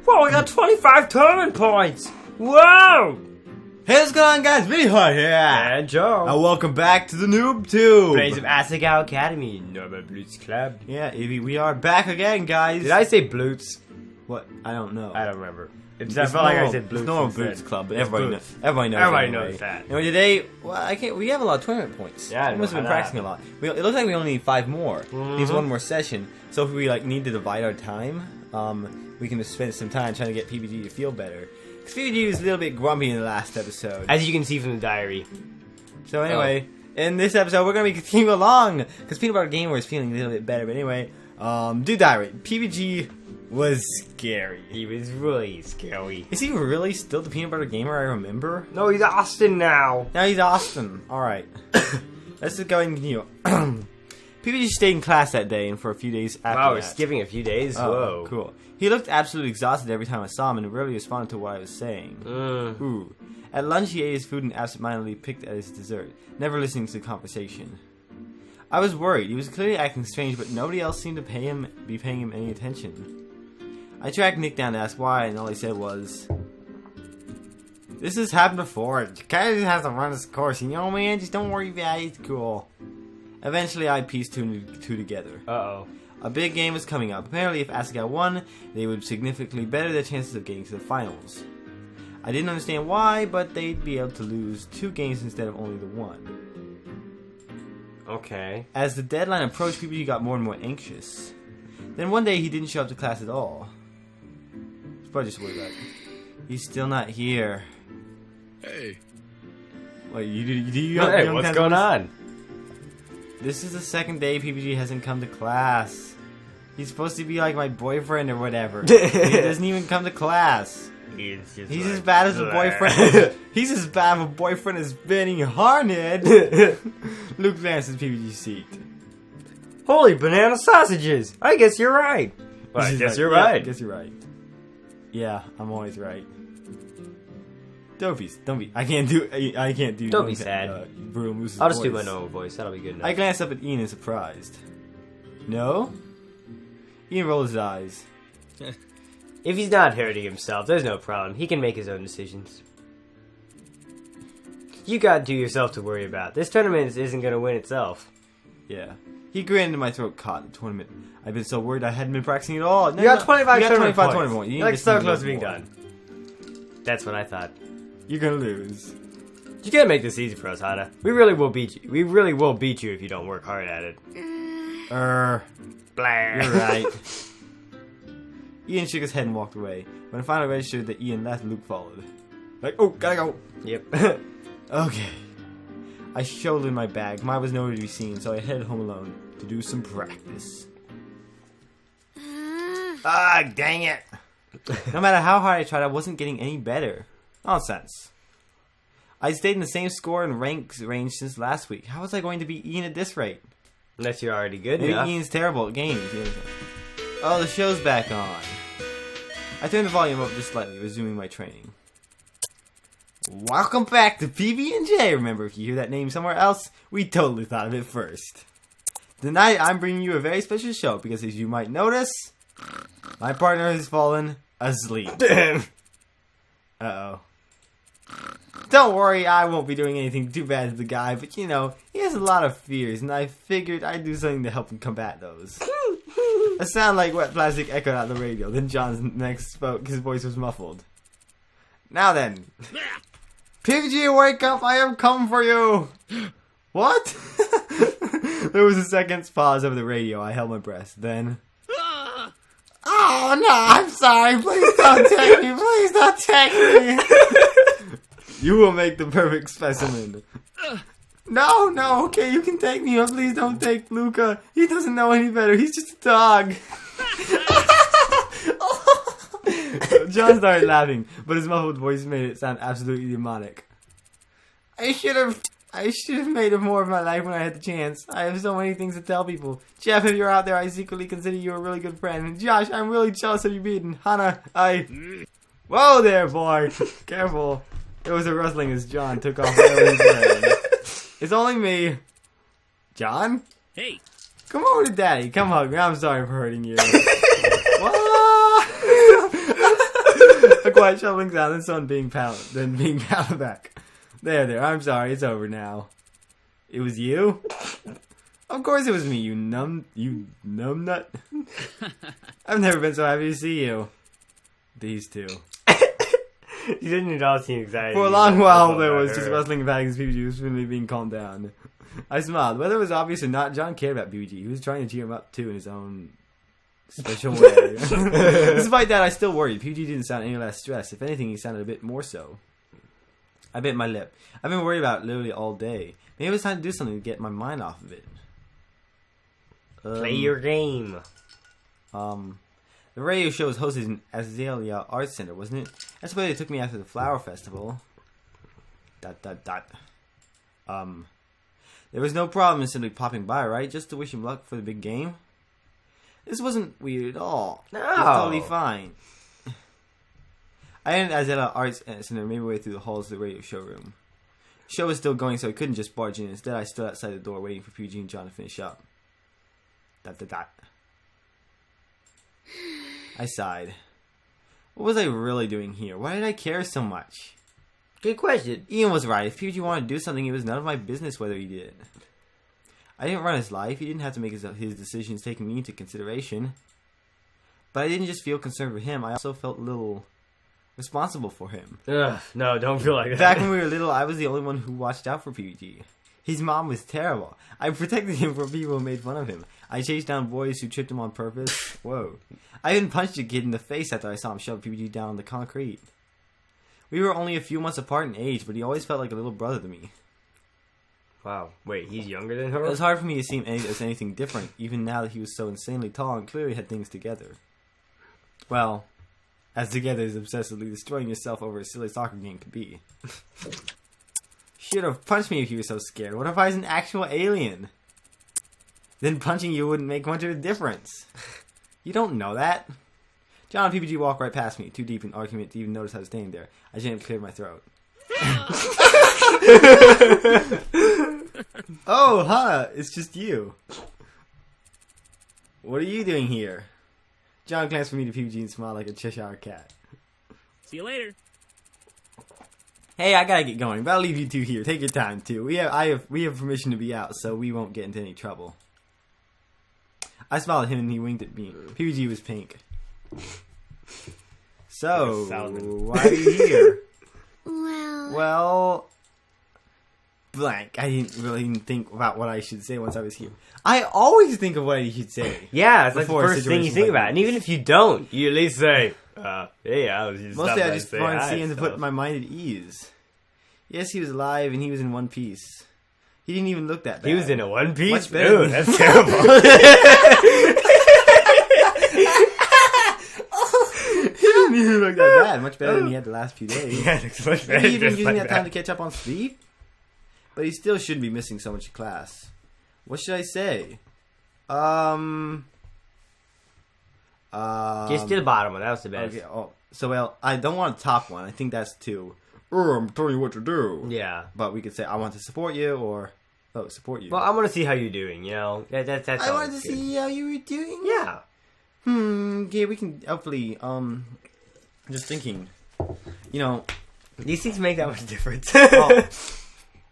Whoa, we got 25 tournament points! Whoa! Hey, what's going on, guys? Vinnie here. And Joe. And welcome back to the Noob Tube. Praise of Asagao Academy, NOOB Blutz Club. Yeah, Evie, we are back again, guys. Did I say Blutz? What? I don't know. I don't remember. I It's felt like I said Blutz. It's normal instead. Blutz Club, but It's everybody Blutz. knows. Everybody knows. Everybody anyway. knows that. Anyway, today, well, I can't. We have a lot of tournament points. Yeah, I we know must have been how that practicing a lot. It looks like we only need 5 more. Needs one more session. So if we need to divide our time, we can just spend some time trying to get PBG to feel better. Because PBG was a little bit grumpy in the last episode. As you can see from the diary. So anyway, in this episode, we're going to be continuing along. Because Peanut Butter Gamer is feeling a little bit better. But anyway, do diary. PBG was scary. He was really scary. Is he really still the Peanut Butter Gamer I remember? No, he's Austin now. Now he's Austin. Alright. Let's just go ahead and continue. PBG stayed in class that day and for a few days after Wow, that. we're skipping a few days? Oh, Whoa. cool. He looked absolutely exhausted every time I saw him and rarely responded to what I was saying. Ooh. At lunch, he ate his food and absentmindedly picked at his dessert, never listening to the conversation. I was worried. He was clearly acting strange, but nobody else seemed to be paying him any attention. I tracked Nick down to ask why, and all he said was, "This has happened before. You kind of just have to run this course, you know, man? Just don't worry about it. It's cool." Eventually, I pieced two and two together. Uh-oh. A big game was coming up. Apparently, if Asagao won, they would significantly better their chances of getting to the finals. I didn't understand why, but they'd be able to lose 2 games instead of only the 1. Okay. As the deadline approached, PBG got more and more anxious. Then one day, he didn't show up to class at all. He's probably just worried about it. He's still not here. Hey. Wait, you Hey, what's going on? This is the second day PBG hasn't come to class. He's supposed to be like my boyfriend or whatever. He doesn't even come to class. He's He's as bad as a boyfriend. He's as bad of a boyfriend as Vinnie Harned. Luke Vance's PBG seat. Holy banana sausages! I guess you're right. Well, I guess you're Yeah, right. I guess you're right. Yeah, I'm always right. Don't be. I can't do. Don't be sad. Brutal Moose's I'll just do voice. my normal voice. That'll be good enough. I glanced up at Ian and surprised. No? Ian rolled his eyes. If he's not hurting himself, there's no problem. He can make his own decisions. You got yourself to worry about. This tournament isn't going to win itself. Yeah. He grinned and my throat caught the tournament. I've been so worried I hadn't been practicing at all. No, You got 25 you got tournament 25 points. points. You You're need like to so do close to more. being done. That's what I thought. You're gonna lose. You can't make this easy for us, Hana. We really will beat you. We really will beat you if you don't work hard at it. Blah. You're right. Ian shook his head and walked away. When I finally registered that Ian left, Luke followed. Like, oh, gotta go. Yep. Okay. I shouldered my bag. Mine was nowhere to be seen, so I headed home alone to do some practice. Ah, dang it. No matter how hard I tried, I wasn't getting any better. Nonsense. I stayed in the same score and ranks range since last week. How was I going to beat Ian at this rate? Unless you're already good Maybe enough. Ian's terrible at games. Oh, the show's back on. I turned the volume up just slightly, resuming my training. Welcome back to PB&J. Remember, if you hear that name somewhere else, we totally thought of it first. Tonight, I'm bringing you a very special show because, as you might notice, my partner has fallen asleep. Uh-oh. Don't worry, I won't be doing anything too bad to the guy, but you know, he has a lot of fears, and I figured I'd do something to help him combat those. A sound like wet plastic echoed out the radio, then John next spoke, his voice was muffled. Now then, PBG, wake up, I have come for you! What? There was a second's pause over the radio, I held my breath, then... Oh no, I'm sorry, please don't take me, please don't take me! You will make the perfect specimen. No, okay, you can take me, but please don't take Luca. He doesn't know any better, he's just a dog. John started laughing, but his muffled voice made it sound absolutely demonic. I should have made more of my life when I had the chance. I have so many things to tell people. Jeff, if you're out there, I secretly consider you a really good friend. And Josh, I'm really jealous of you beating Hana. Whoa there, boy. Careful. There was a rustling as John took off whatever he was wearing. It's only me. John? Hey. Come over to Daddy. Come hug me. I'm sorry for hurting you. What? white shoveling sound, then someone being pounded back. There, I'm sorry, it's over now. It was you? Of course it was me, you numb nut. I've never been so happy to see you. These two. You didn't at all seem excited. For a long while, there was just rustling and patting as PBG was finally being calmed down. I smiled. Whether it was obvious or not, John cared about PBG. He was trying to cheer him up, too, in his own special way. Despite that, I still worried. PBG didn't sound any less stressed. If anything, he sounded a bit more so. I bit my lip. I've been worried about it literally all day. Maybe it was time to do something to get my mind off of it. Play your game. The radio show was hosted in Asagao Arts Center, wasn't it? That's where they took me after the Flower Festival. ... There was no problem in simply popping by, right? Just to wish him luck for the big game. This wasn't weird at all. No. It was totally fine. I entered Asagao Arts Center and made my way through the halls of the radio showroom. The show was still going, so I couldn't just barge in. Instead, I stood outside the door waiting for PG and John to finish up. ... I sighed. What was I really doing here? Why did I care so much? Good question. Ian was right. If PG wanted to do something, it was none of my business whether he did. I didn't run his life. He didn't have to make his decisions taking me into consideration. But I didn't just feel concerned for him. I also felt a little responsible for him. Ugh, no, don't feel like that. Back when we were little, I was the only one who watched out for PG. His mom was terrible. I protected him from people who made fun of him. I chased down boys who tripped him on purpose. Whoa. I even punched a kid in the face after I saw him shove PG down on the concrete. We were only a few months apart in age, but he always felt like a little brother to me. Wow. Wait, he's younger than her? It was hard for me to see him as anything different, even now that he was so insanely tall and clearly had things together. Well, as together as obsessively destroying yourself over a silly soccer game could be. Should have punched me if you were so scared. What if I was an actual alien? Then punching you wouldn't make much of a difference. You don't know that. John and PPG walked right past me, too deep in argument to even notice I was standing there. I gently cleared my throat. Oh, huh, it's just you. What are you doing here? John glanced from me to PPG and smiled like a Cheshire cat. See you later. Hey, I gotta get going, but I'll leave you two here. Take your time, too. We have permission to be out, so we won't get into any trouble. I smiled at him and he winked at me. PPG was pink. So, why are you here? Well, blank. I didn't really even think about what I should say once I was here. I always think of what I should say. Yeah, it's like the first thing you think about. And even if you don't, you at least say, hey, I was just Mostly I just wanted to see him to stuff. put my mind at ease. Yes, he was alive and he was in one piece. He didn't even look that bad. He was in a one piece? Much better Dude, than- that's terrible. He didn't even look that bad. Much better than he had the last few days. Yeah, it's much better. Maybe he'd been just using like that time to catch up on sleep. But he still shouldn't be missing so much class. What should I say? Just to the bottom one. That was the best. Okay, so, well, I don't want a top one. I think that's too... I'm telling you what to do. Yeah. But we could say, I want to support you, or... Oh, support you. Well, I want to see how you're doing, you know? That's I wanted to always good. see how you were doing. Yeah. Yeah, we can hopefully, just thinking, you know... These things make that much difference. Well,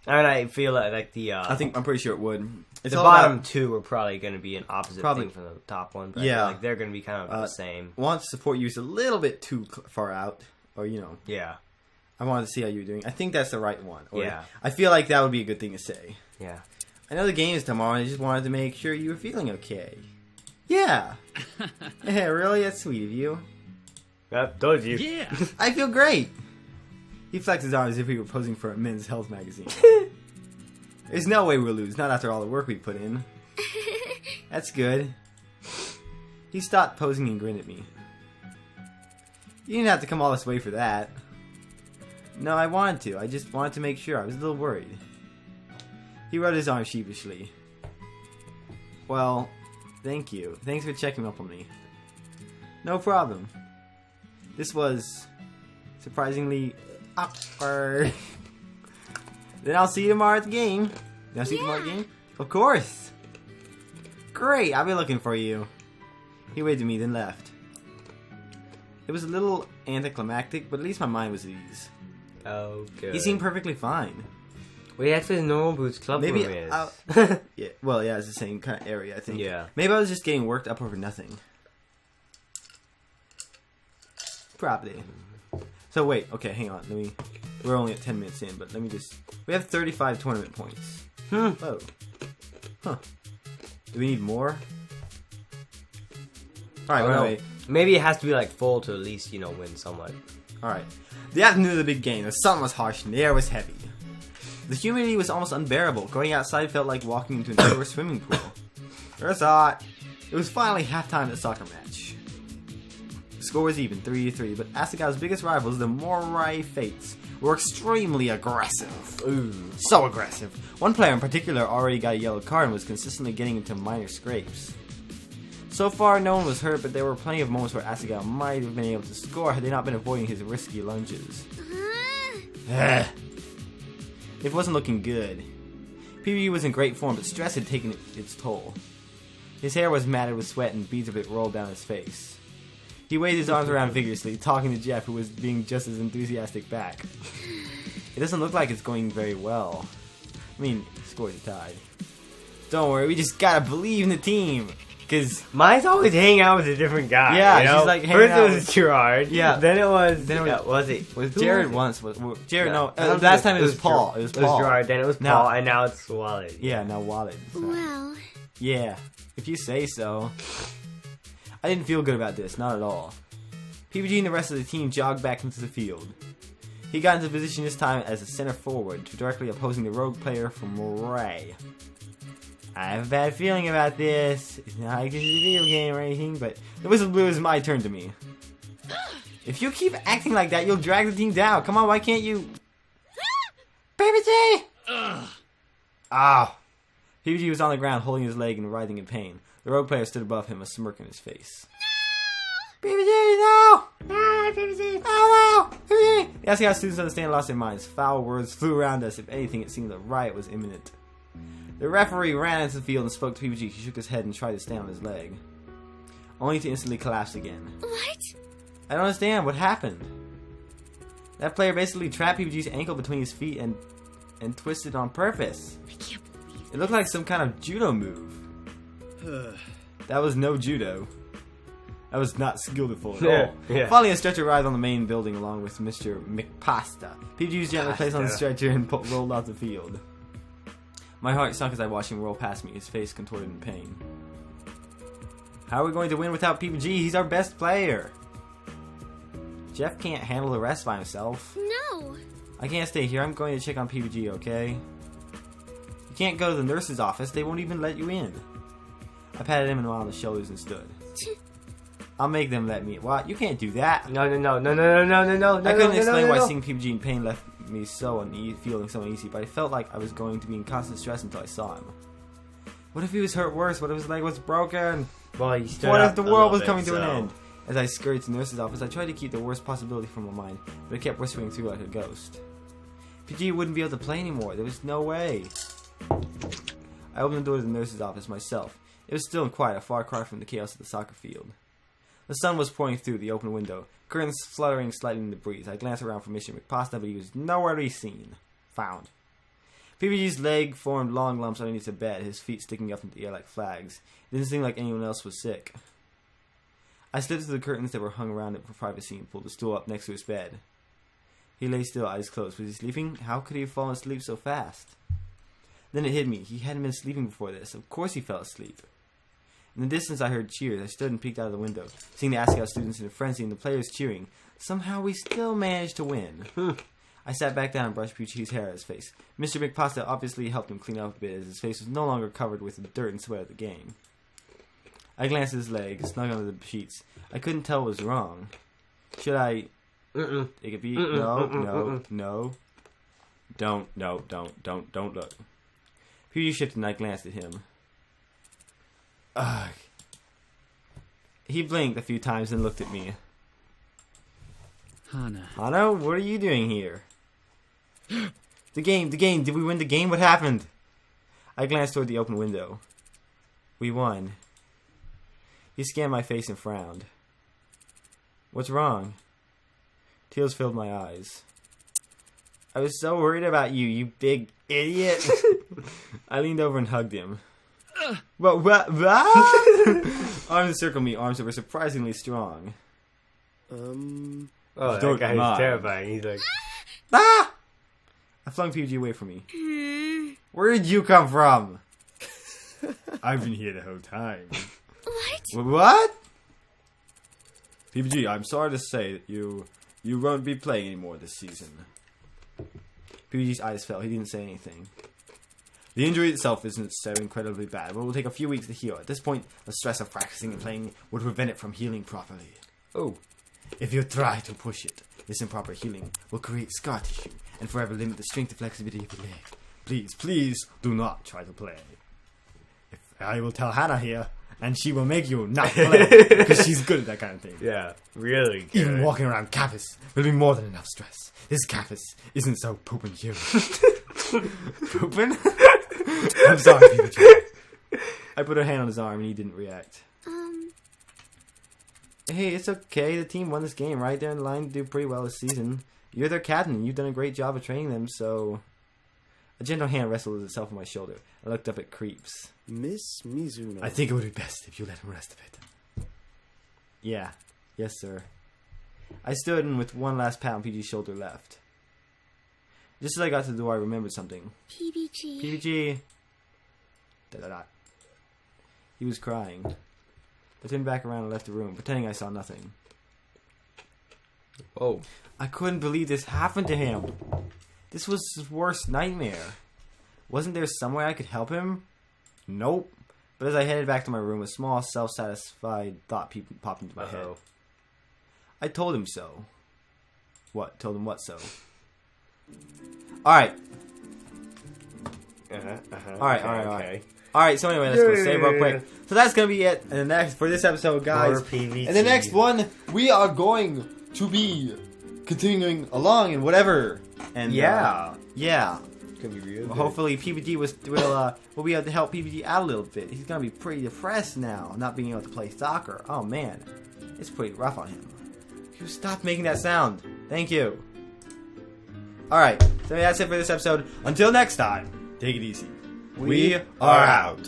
And I feel like the... I'm pretty sure it would. It's the all bottom about, two are probably going to be an opposite Probably. thing from the top one. But Yeah. like they're going to be kind of the same. want to support you is a little bit too far out. Or, you know, Yeah. I wanted to see how you were doing. I think that's the right one. Or, Yeah. I feel like that would be a good thing to say. Yeah. I know the game is tomorrow, and I just wanted to make sure you were feeling okay. Yeah. Yeah, really? That's sweet of you. Yep, told you. Yeah. I feel great. He flexed his arm as if he were posing for a men's health magazine. There's no way we'll lose, not after all the work we put in. That's good. He stopped posing and grinned at me. You didn't have to come all this way for that. No, I wanted to. I just wanted to make sure. I was a little worried. He rubbed his arm sheepishly. Well, thank you. Thanks for checking up on me. No problem. This was surprisingly awkward. Then I'll see you tomorrow at the game. I'll see you tomorrow at the game? Of course. Great, I'll be looking for you. He waved at me, then left. It was a little anticlimactic, but at least my mind was at ease. Oh, good. He seemed perfectly fine. Well, that's where Norwood's club Maybe room is. yeah, well, yeah, it's the same kind of area, I think. Yeah. Maybe I was just getting worked up over nothing. Probably. So wait, okay, hang on. We're only at 10 minutes in, but let me just. We have 35 tournament points. Oh. Huh. Do we need more? Alright, anyway. Maybe it has to be like full to at least, win somewhat. Alright. The afternoon of the big game, the sun was harsh and the air was heavy. The humidity was almost unbearable. Going outside felt like walking into an indoor swimming pool. It was hot. It was finally halftime of the soccer match. The score was even, 3-3, but Asagao's biggest rivals, the Morai Fates, were extremely aggressive. Ooh, so aggressive. One player in particular already got a yellow card and was consistently getting into minor scrapes. So far, no one was hurt, but there were plenty of moments where Asagao might have been able to score had they not been avoiding his risky lunges. It wasn't looking good. PBG was in great form, but stress had taken its toll. His hair was matted with sweat and beads of it rolled down his face. He waved his arms around vigorously, talking to Jeff, who was being just as enthusiastic back. It doesn't look like it's going very well. I mean, scores are tied. Don't worry, we just gotta believe in the team. Cause mine's always hanging out with a different guy. Yeah, she's like hanging first out it was Gerard. Yeah. Then it was. Was Jared once? Jared? No, No. Last time it was Paul. It was Paul. Gerard. Then it was Paul, and now it's Wallet. Yeah, now Wallet. So. Well. Yeah, if you say so. I didn't feel good about this, not at all. PBG and the rest of the team jogged back into the field. He got into position this time as a center forward, directly opposing the rogue player from Moray. I have a bad feeling about this. It's not like this is a video game or anything, but the whistle blew. It's my turn to me. If you keep acting like that, you'll drag the team down. Come on, why can't you? PBG! Ah. PBG was on the ground, holding his leg and writhing in pain. The rogue player stood above him, a smirk on his face. No! PBG, no! No, PBG! Oh, no! PBG! The Asagao students on the stand lost their minds. Foul words flew around us. If anything, it seemed the riot was imminent. The referee ran into the field and spoke to PBG. He shook his head and tried to stand on his leg, only to instantly collapse again. What? I don't understand. What happened? That player basically trapped PBG's ankle between his feet and twisted on purpose. I can't believe it looked like some kind of judo move. That was no judo. That was not skillful at all. Yeah. Finally, a stretcher arrived on the main building along with Mr. McPasta. PBG was gently placed on the stretcher and rolled off the field. My heart sunk as I watched him roll past me, his face contorted in pain. How are we going to win without PBG? He's our best player. Jeff can't handle the rest by himself. No. I can't stay here. I'm going to check on PBG, okay? You can't go to the nurse's office. They won't even let you in. I patted him on the shoulders and stood. I'll make them let me. What? You can't do that. No. I couldn't explain why seeing PBG in pain left me so feeling so uneasy, but I felt like I was going to be in constant stress until I saw him. What if he was hurt worse? What if his leg was broken? Well, what if the world was coming to an end? As I scurried to the nurse's office, I tried to keep the worst possibility from my mind, but it kept whispering through like a ghost. PBG wouldn't be able to play anymore. There was no way. I opened the door to the nurse's office myself. It was still and quiet, a far cry from the chaos of the soccer field. The sun was pouring through the open window, curtains fluttering slightly in the breeze. I glanced around for Mr. McPasta, but he was nowhere to be seen. Found. PBG's leg formed long lumps underneath the bed, his feet sticking up into the air like flags. It didn't seem like anyone else was sick. I slipped through the curtains that were hung around it for privacy and pulled the stool up next to his bed. He lay still, eyes closed. Was he sleeping? How could he have fallen asleep so fast? Then it hit me. He hadn't been sleeping before this. Of course he fell asleep. In the distance, I heard cheers. I stood and peeked out of the window, seeing the Asagao students in a frenzy and the players cheering. Somehow we still managed to win. I sat back down and brushed PBG's hair out of his face. Mr. McPasta obviously helped him clean up a bit, as his face was no longer covered with the dirt and sweat of the game. I glanced at his leg, snug under the sheets. I couldn't tell what was wrong. Should I... Take a beat? No. Don't look. PBG shifted and I glanced at him. Ugh. He blinked a few times and looked at me. Hana, what are you doing here? The game. Did we win the game? What happened? I glanced toward the open window. We won. He scanned my face and frowned. What's wrong? Tears filled my eyes. I was so worried about you, you big idiot. I leaned over and hugged him. What? Arms encircled me, arms that were surprisingly strong. Oh, Don't that guy mind. is terrifying. He's like, Ah! I flung PBG away from me. Where did you come from? I've been here the whole time. What? PBG, I'm sorry to say that you won't be playing anymore this season. PBG's eyes fell. He didn't say anything. The injury itself isn't so incredibly bad, but it will take a few weeks to heal. At this point, the stress of practicing and playing would prevent it from healing properly. oh. If you try to push it, this improper healing will create scar tissue and forever limit the strength and flexibility of your leg. Please, do not try to play. If I will tell Hannah here, and she will make you not play, because she's good at that kind of thing. Yeah, really good. Even walking around campus will be more than enough stress. This campus isn't so poopin' human. Poopin'? I'm sorry, PBG. I put her hand on his arm and he didn't react. Hey, it's okay. The team won this game, right? They're in line to do pretty well this season. You're their captain. You've done a great job of training them, so... A gentle hand rested itself on my shoulder. I looked up at Creeps. Miss Mizuno. I think it would be best if you let him rest a bit. Yeah. Yes, sir. I stood and with one last pat on PG's shoulder left. Just as I got to the door, I remembered something. PBG. PBG. Da-da-da. He was crying. I turned back around and left the room, pretending I saw nothing. Oh. I couldn't believe this happened to him. This was his worst nightmare. Wasn't there some way I could help him? Nope. But as I headed back to my room, a small, self-satisfied thought popped into my head. I told him so. What? Told him what so? Alright. Alright. Alright, so anyway, let's go save real quick. So that's gonna be it for this episode, guys. More PVT. And the next one, we are going to be continuing along and whatever. And Yeah. yeah. Could be real. Well, hopefully PBG will be able to help PBG out a little bit. He's gonna be pretty depressed now, not being able to play soccer. Oh man, it's pretty rough on him. You stop making that sound. Thank you. All right, so that's it for this episode. Until next time, take it easy. We are out.